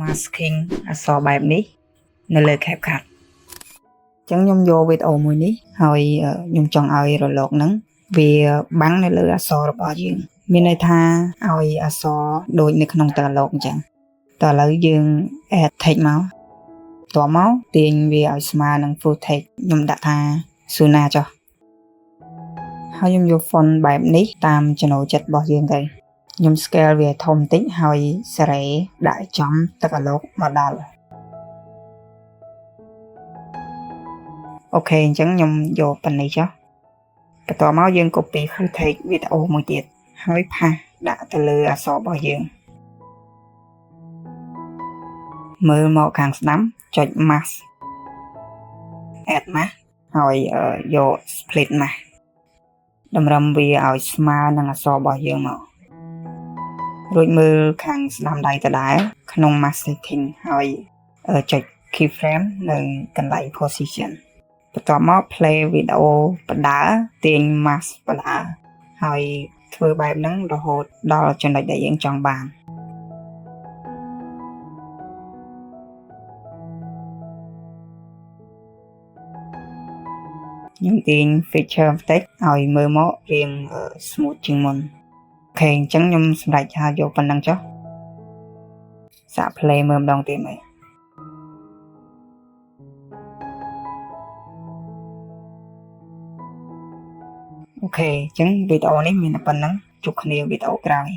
masking អក្សរបែបនេះនៅលើ CapCut អញ្ចឹងខ្ញុំយកវីដេអូមួយនេះហើយខ្ញុំចង់ឲ្យរលកហ្នឹងវាបាំងនៅលើអក្សររបស់យើងមានន័យថាឲ្យអក្សរដូចនៅក្នុងតឡោកអញ្ចឹងតឥឡូវយើង add text មកតមកទាញវាឲ្យស្មើនឹង full text ខ្ញុំដាក់ថា Suna ចុះហើយខ្ញុំយក font បែបនេះតាមចំណូលចិត្តរបស់យើងទៅខ្ញុំ scale វាធំបន្តិចហើយសេរីដាក់ចំទឹកអាឡូកមកដល់អូខេអញ្ចឹងខ្ញុំយកប៉ុណ្នេះចុះបន្ទាប់មកយើង copy full text វីដេអូមួយទៀតហើយផាសដាក់ទៅលើអក្សររបស់យើងមើលមកខាងស្ដាំចុច mask add mask ហើយយក split mask តម្រឹមវាឲ្យស្មើនឹងអក្សររបស់យើងមករួចមើលខាងស្ដាំដៃដដែលក្នុង mask setting ហើយចុច keyframe នៅកន្លែង position បន្ទាប់មក play វីដេអូបណ្ដើទាញ mask បណ្ដើហើយធ្វើបែបហ្នឹងរហូតដល់ចំណុចដែលយើងចង់បានខ្ញុំទាញ feature បន្តិចឲ្យមើលមករៀង smooth ជាងមុនអូខេអញ្ចឹងខ្ញុំសម្រេចថាយកប៉ុណ្ណឹងចុះសាក play មើលម្ដងទៀតមើលអូខេអញ្ចឹងវីដេអូនេះមានតែប៉ុណ្ណឹងជួបគ្នាវីដេអូក្រោយ